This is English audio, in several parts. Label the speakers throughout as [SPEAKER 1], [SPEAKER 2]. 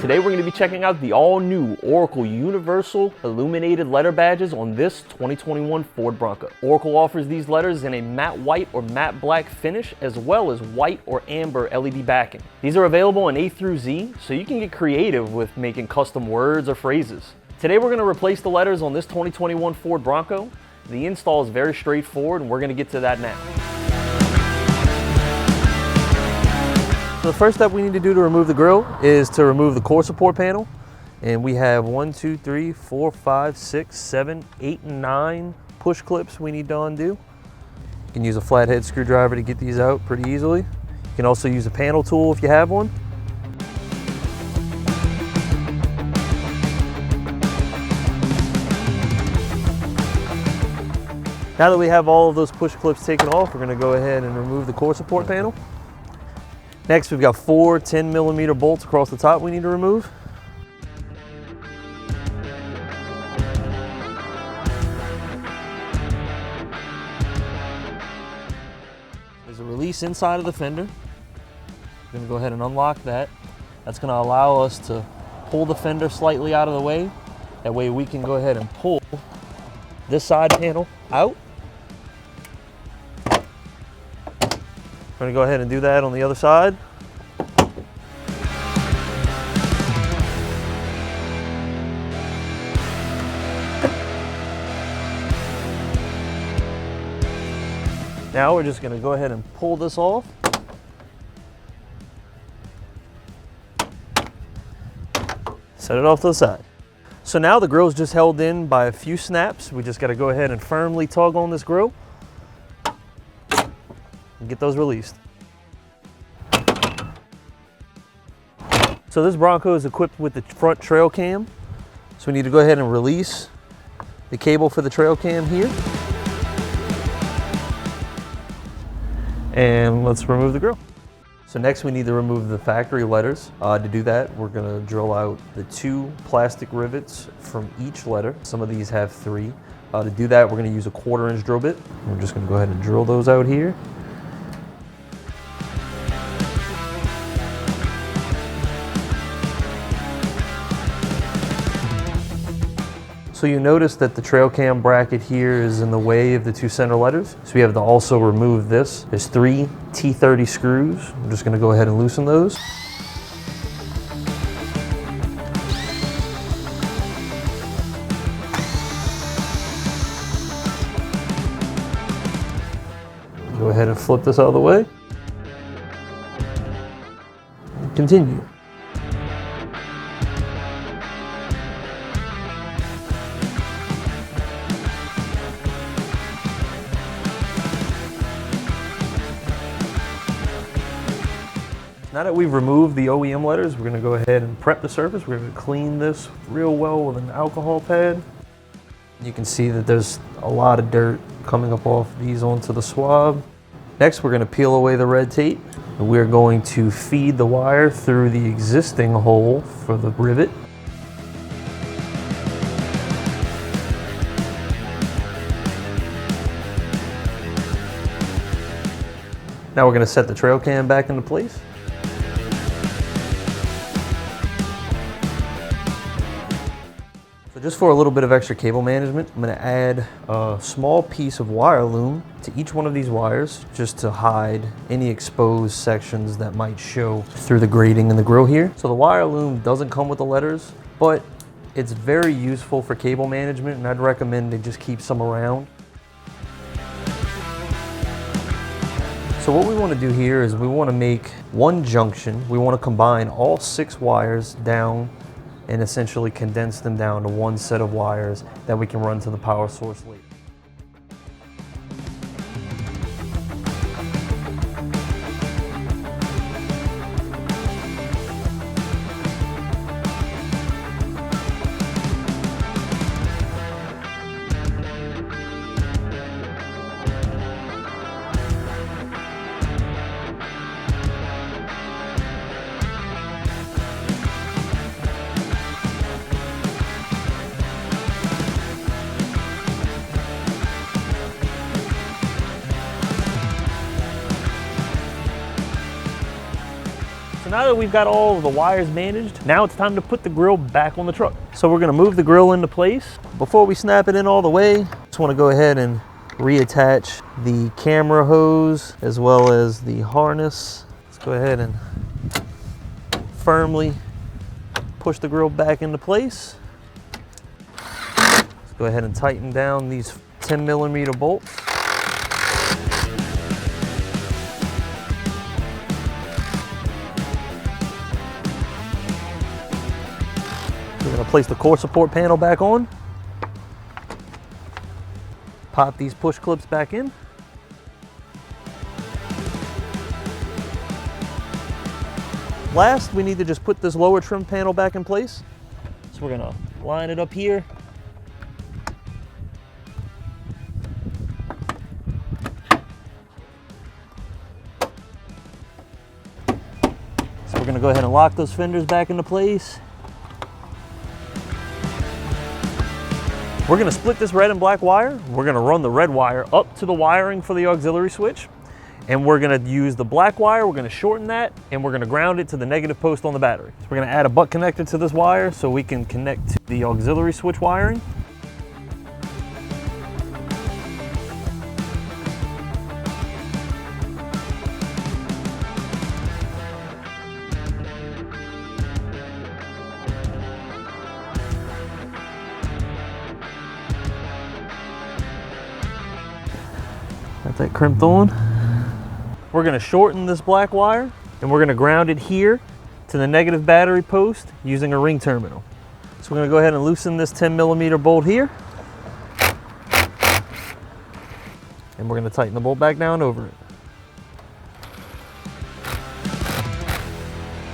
[SPEAKER 1] Today we're going to be checking out the all-new Oracle Universal Illuminated letter badges on this 2021 Ford Bronco. Oracle offers these letters in a matte white or matte black finish, as well as white or amber LED backing. These are available in A through Z, so you can get creative with making custom words or phrases. Today we're going to replace the letters on this 2021 Ford Bronco. The install is very straightforward, and we're going to get to that now. So the first step we need to do to remove the grill is to remove the core support panel. And we have 1, 2, 3, 4, 5, 6, 7, 8, and 9 push clips we need to undo. You can use a flathead screwdriver to get these out pretty easily. You can also use a panel tool if you have one. Now that we have all of those push clips taken off, we're going to go ahead and remove the core support panel. Next, we've got 4 10mm bolts across the top we need to remove. There's a release inside of the fender. I'm going to go ahead and unlock that. That's going to allow us to pull the fender slightly out of the way. That way we can go ahead and pull this side panel out. I'm going to go ahead and do that on the other side. Now we're just going to go ahead and pull this off. Set it off to the side. So now the grill is just held in by a few snaps. We just got to go ahead and firmly tug on this grill and get those released. So this Bronco is equipped with the front trail cam. So we need to go ahead and release the cable for the trail cam here. And let's remove the grill. So next we need to remove the factory letters. To do that, we're gonna drill out the 2 plastic rivets from each letter. Some of these have 3. To do that, we're gonna use a 1/4-inch drill bit. We're just gonna go ahead and drill those out here. So you notice that the trail cam bracket here is in the way of the 2 center letters. So we have to also remove this. There's 3 T30 screws. I'm just gonna go ahead and loosen those. Go ahead and flip this out of the way. Continue. Now that we've removed the OEM letters, we're going to go ahead and prep the surface. We're going to clean this real well with an alcohol pad. You can see that there's a lot of dirt coming up off these onto the swab. Next, we're going to peel away the red tape. We're going to feed the wire through the existing hole for the rivet. Now we're going to set the trail cam back into place. Just for a little bit of extra cable management, I'm going to add a small piece of wire loom to each one of these wires just to hide any exposed sections that might show through the grating in the grill here. So the wire loom doesn't come with the letters, but it's very useful for cable management, and I'd recommend to just keep some around. So what we want to do here is we want to make one junction. We want to combine all 6 wires down and essentially condense them down to one set of wires that we can run to the power source later. now that we've got all of the wires managed, now it's time to put the grill back on the truck. So we're gonna move the grill into place. Before we snap it in all the way, just wanna go ahead and reattach the camera hose as well as the harness. Let's go ahead and firmly push the grill back into place. Let's go ahead and tighten down these 10mm bolts. We're going to place the core support panel back on. Pop these push clips back in. Last, we need to just put this lower trim panel back in place. So we're gonna line it up here. So we're gonna go ahead and lock those fenders back into place. We're gonna split this red and black wire. We're gonna run the red wire up to the wiring for the auxiliary switch. And we're gonna use the black wire, we're gonna shorten that, and we're gonna ground it to the negative post on the battery. So we're gonna add a butt connector to this wire so we can connect to the auxiliary switch wiring. Got that crimped on. We're gonna shorten this black wire and we're gonna ground it here to the negative battery post using a ring terminal. So we're gonna go ahead and loosen this 10mm bolt here. And we're gonna tighten the bolt back down over it.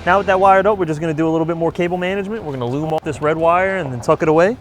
[SPEAKER 1] Now with that wired up, we're just gonna do a little bit more cable management. We're gonna loom off this red wire and then tuck it away.